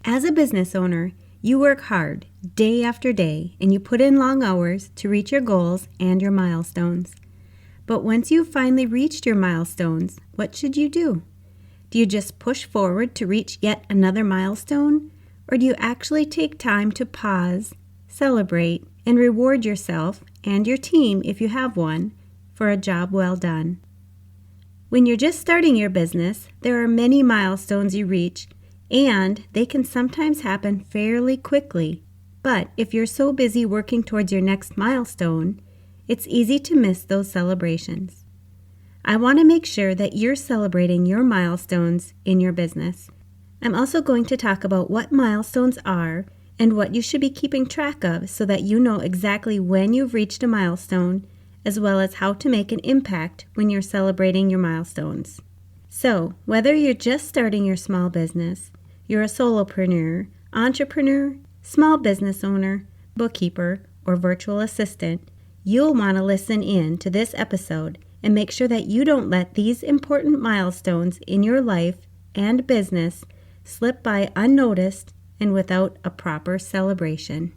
As a business owner, you work hard day after day and you put in long hours to reach your goals and your milestones. But once you've finally reached your milestones, what should you do? Do you just push forward to reach yet another milestone? Or do you actually take time to pause, celebrate, and reward yourself and your team, if you have one, for a job well done? When you're just starting your business, there are many milestones you reach, and they can sometimes happen fairly quickly. But if you're so busy working towards your next milestone, it's easy to miss those celebrations. I want to make sure that you're celebrating your milestones in your business. I'm also going to talk about what milestones are and what you should be keeping track of so that you know exactly when you've reached a milestone, as well as how to make an impact when you're celebrating your milestones. So, whether you're just starting your small business, you're a solopreneur, entrepreneur, small business owner, bookkeeper, or virtual assistant, you'll want to listen in to this episode and make sure that you don't let these important milestones in your life and business slip by unnoticed and without a proper celebration.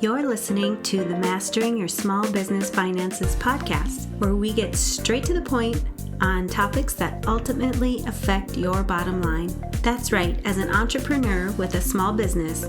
You're listening to the Mastering Your Small Business Finances podcast, where we get straight to the point on topics that ultimately affect your bottom line. That's right, as an entrepreneur with a small business,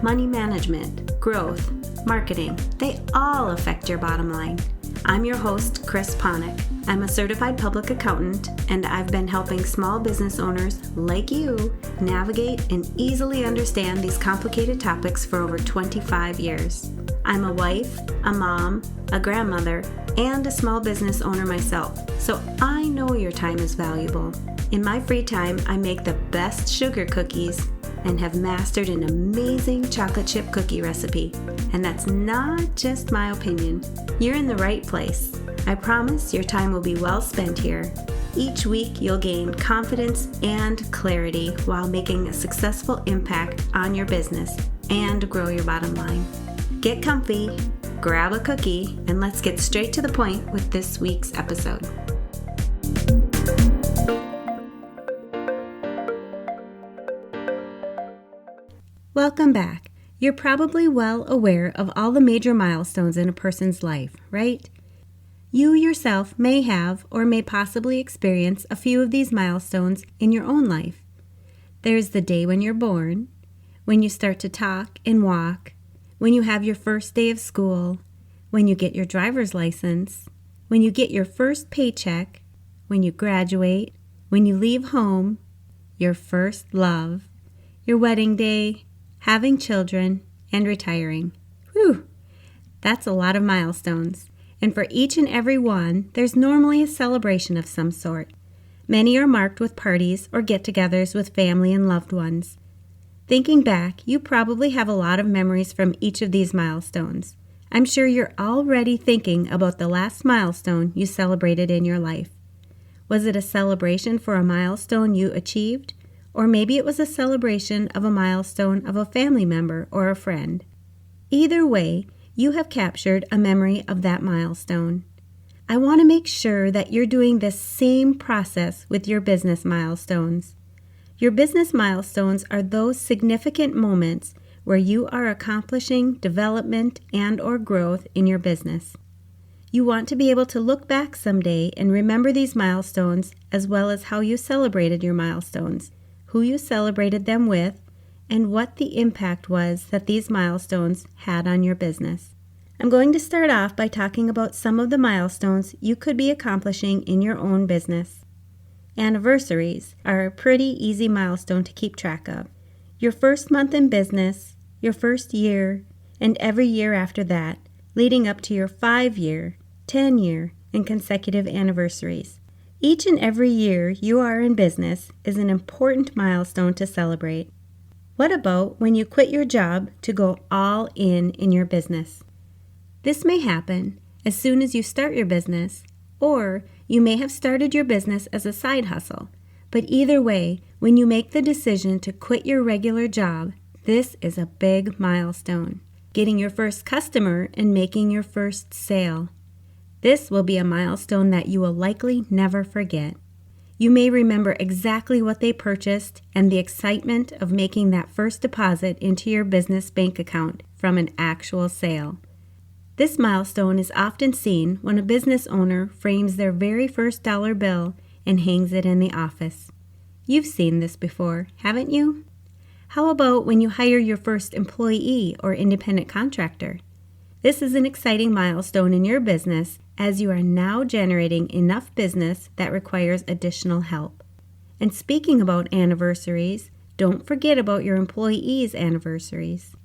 money management, growth, marketing, they all affect your bottom line. I'm your host, Chris Ponick. I'm a certified public accountant, and I've been helping small business owners like you navigate and easily understand these complicated topics for over 25 years. I'm a wife, a mom, a grandmother, and a small business owner myself, so I know your time is valuable. In my free time, I make the best sugar cookies and have mastered an amazing chocolate chip cookie recipe. And that's not just my opinion. You're in the right place. I promise your time will be well spent here. Each week, you'll gain confidence and clarity while making a successful impact on your business and grow your bottom line. Get comfy, grab a cookie, and let's get straight to the point with this week's episode. Welcome back. You're probably well aware of all the major milestones in a person's life, right? You yourself may have or may possibly experience a few of these milestones in your own life. There's the day when you're born, when you start to talk and walk, when you have your first day of school, when you get your driver's license, when you get your first paycheck, when you graduate, when you leave home, your first love, your wedding day, having children, and retiring. Whew! That's a lot of milestones. And for each and every one, there's normally a celebration of some sort. Many are marked with parties or get-togethers with family and loved ones. Thinking back, you probably have a lot of memories from each of these milestones. I'm sure you're already thinking about the last milestone you celebrated in your life. Was it a celebration for a milestone you achieved? Or maybe it was a celebration of a milestone of a family member or a friend. Either way, you have captured a memory of that milestone. I want to make sure that you're doing this same process with your business milestones. Your business milestones are those significant moments where you are accomplishing development and/or growth in your business. You want to be able to look back someday and remember these milestones as well as how you celebrated your milestones, who you celebrated them with, and what the impact was that these milestones had on your business. I'm going to start off by talking about some of the milestones you could be accomplishing in your own business. Anniversaries are a pretty easy milestone to keep track of. Your first month in business, your first year, and every year after that, leading up to your 5-year, 10-year, and consecutive anniversaries. Each and every year you are in business is an important milestone to celebrate. What about when you quit your job to go all in your business? This may happen as soon as you start your business, or you may have started your business as a side hustle. But either way, when you make the decision to quit your regular job, this is a big milestone. Getting your first customer and making your first sale. This will be a milestone that you will likely never forget. You may remember exactly what they purchased and the excitement of making that first deposit into your business bank account from an actual sale. This milestone is often seen when a business owner frames their very first dollar bill and hangs it in the office. You've seen this before, haven't you? How about when you hire your first employee or independent contractor? This is an exciting milestone in your business as you are now generating enough business that requires additional help. And speaking about anniversaries, don't forget about your employees' anniversaries.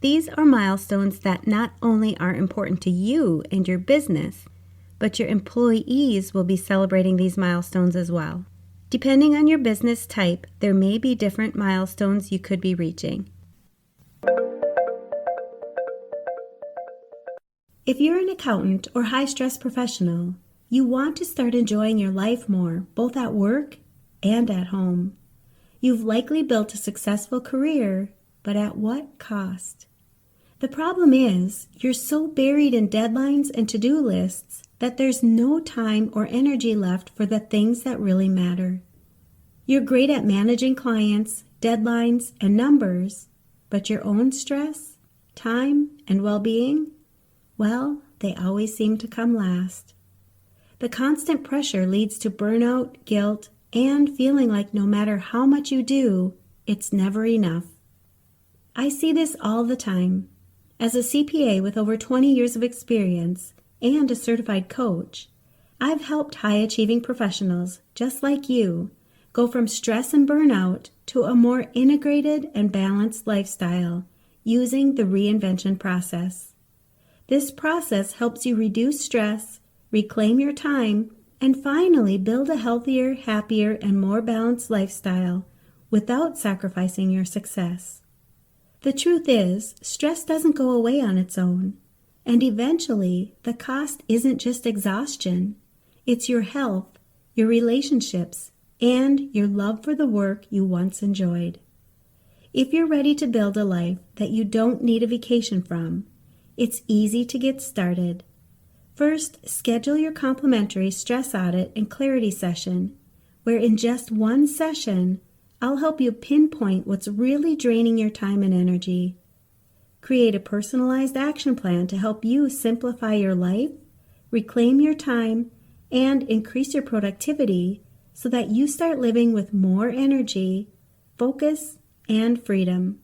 These are milestones that not only are important to you and your business, but your employees will be celebrating these milestones as well. Depending on your business type, there may be different milestones you could be reaching. If you're an accountant or high-stress professional, you want to start enjoying your life more, both at work and at home. You've likely built a successful career, but at what cost? The problem is, you're so buried in deadlines and to-do lists that there's no time or energy left for the things that really matter. You're great at managing clients, deadlines, and numbers, but your own stress, time, and well-being? Well, they always seem to come last. The constant pressure leads to burnout, guilt, and feeling like no matter how much you do, it's never enough. I see this all the time. As a CPA with over 20 years of experience and a certified coach, I've helped high-achieving professionals, just like you, go from stress and burnout to a more integrated and balanced lifestyle using the reinvention process. This process helps you reduce stress, reclaim your time, and finally build a healthier, happier, and more balanced lifestyle without sacrificing your success. The truth is, stress doesn't go away on its own, and eventually the cost isn't just exhaustion, it's your health, your relationships, and your love for the work you once enjoyed. If you're ready to build a life that you don't need a vacation from, it's easy to get started. First, schedule your complimentary stress audit and clarity session, where in just one session, I'll help you pinpoint what's really draining your time and energy. Create a personalized action plan to help you simplify your life, reclaim your time, and increase your productivity so that you start living with more energy, focus, and freedom.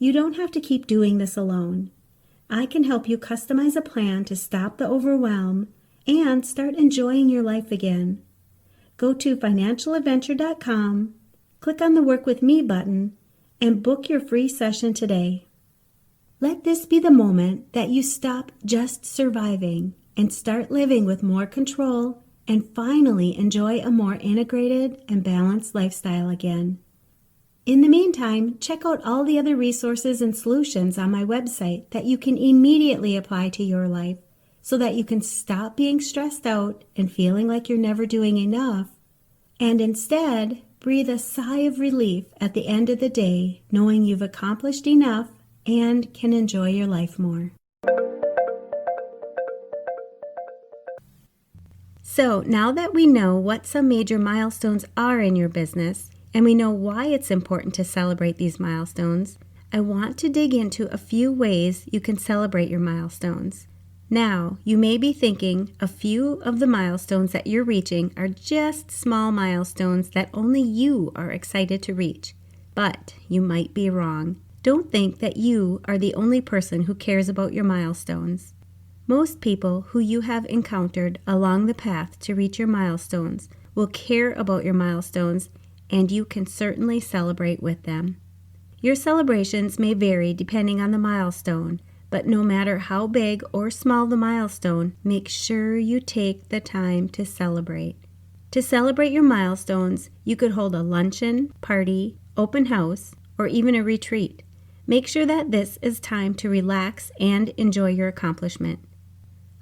You don't have to keep doing this alone. I can help you customize a plan to stop the overwhelm and start enjoying your life again. Go to financialadventure.com, click on the Work With Me button, and book your free session today. Let this be the moment that you stop just surviving and start living with more control and finally enjoy a more integrated and balanced lifestyle again. In the meantime, check out all the other resources and solutions on my website that you can immediately apply to your life so that you can stop being stressed out and feeling like you're never doing enough, and instead breathe a sigh of relief at the end of the day knowing you've accomplished enough and can enjoy your life more. So now that we know what some major milestones are in your business, and we know why it's important to celebrate these milestones, I want to dig into a few ways you can celebrate your milestones. Now, you may be thinking a few of the milestones that you're reaching are just small milestones that only you are excited to reach. But you might be wrong. Don't think that you are the only person who cares about your milestones. Most people who you have encountered along the path to reach your milestones will care about your milestones, and you can certainly celebrate with them. Your celebrations may vary depending on the milestone, but no matter how big or small the milestone, make sure you take the time to celebrate. To celebrate your milestones, you could hold a luncheon, party, open house, or even a retreat. Make sure that this is time to relax and enjoy your accomplishment.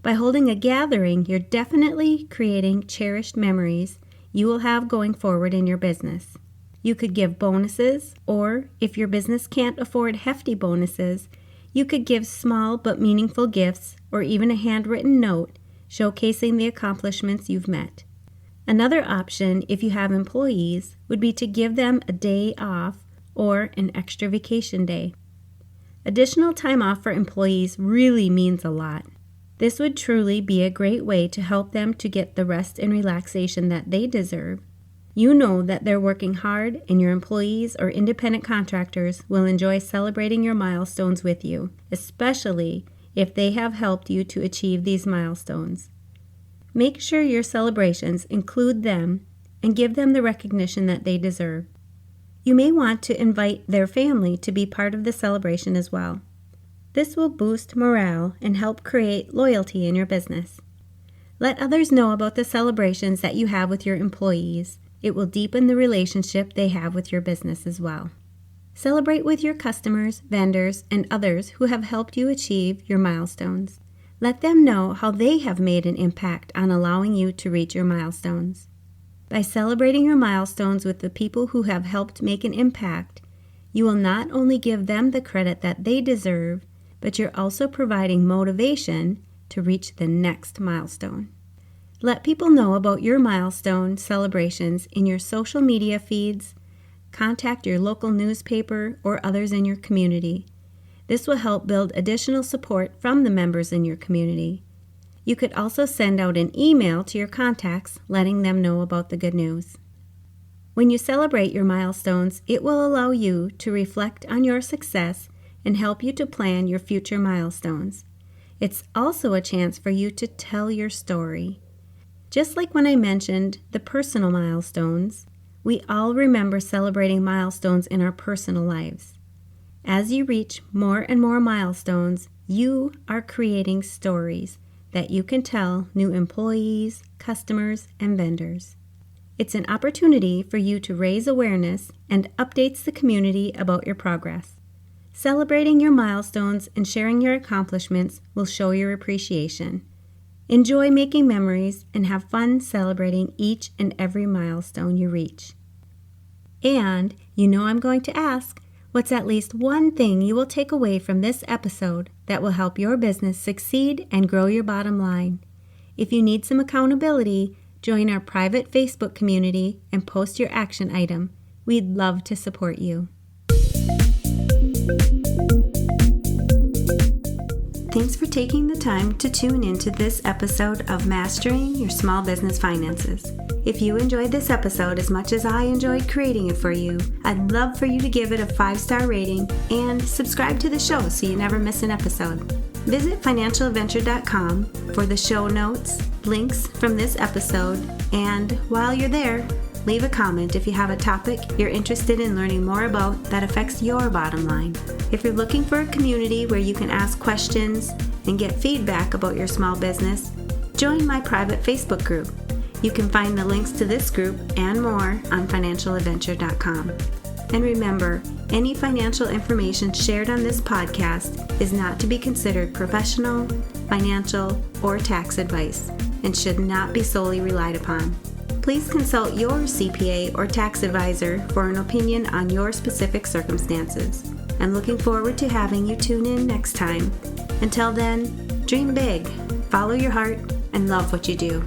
By holding a gathering, you're definitely creating cherished memories you will have going forward in your business. You could give bonuses, or if your business can't afford hefty bonuses, you could give small but meaningful gifts or even a handwritten note showcasing the accomplishments you've met. Another option, if you have employees, would be to give them a day off or an extra vacation day. Additional time off for employees really means a lot. This would truly be a great way to help them to get the rest and relaxation that they deserve. You know that they're working hard, and your employees or independent contractors will enjoy celebrating your milestones with you, especially if they have helped you to achieve these milestones. Make sure your celebrations include them and give them the recognition that they deserve. You may want to invite their family to be part of the celebration as well. This will boost morale and help create loyalty in your business. Let others know about the celebrations that you have with your employees. It will deepen the relationship they have with your business as well. Celebrate with your customers, vendors, and others who have helped you achieve your milestones. Let them know how they have made an impact on allowing you to reach your milestones. By celebrating your milestones with the people who have helped make an impact, you will not only give them the credit that they deserve, but you're also providing motivation to reach the next milestone. Let people know about your milestone celebrations in your social media feeds. Contact your local newspaper or others in your community. This will help build additional support from the members in your community. You could also send out an email to your contacts letting them know about the good news. When you celebrate your milestones, it will allow you to reflect on your success and help you to plan your future milestones. It's also a chance for you to tell your story. Just like when I mentioned the personal milestones, we all remember celebrating milestones in our personal lives. As you reach more and more milestones, you are creating stories that you can tell new employees, customers, and vendors. It's an opportunity for you to raise awareness and updates the community about your progress. Celebrating your milestones and sharing your accomplishments will show your appreciation. Enjoy making memories and have fun celebrating each and every milestone you reach. And you know I'm going to ask, what's at least one thing you will take away from this episode that will help your business succeed and grow your bottom line? If you need some accountability, join our private Facebook community and post your action item. We'd love to support you. Thanks for taking the time to tune into this episode of Mastering Your Small Business Finances. If you enjoyed this episode as much as I enjoyed creating it for you, I'd love for you to give it a 5-star rating and subscribe to the show so you never miss an episode. Visit financialadventure.com for the show notes, links from this episode, and while you're there, leave a comment if you have a topic you're interested in learning more about that affects your bottom line. If you're looking for a community where you can ask questions and get feedback about your small business, join my private Facebook group. You can find the links to this group and more on financialadventure.com. And remember, any financial information shared on this podcast is not to be considered professional, financial, or tax advice and should not be solely relied upon. Please consult your CPA or tax advisor for an opinion on your specific circumstances. I'm looking forward to having you tune in next time. Until then, dream big, follow your heart, and love what you do.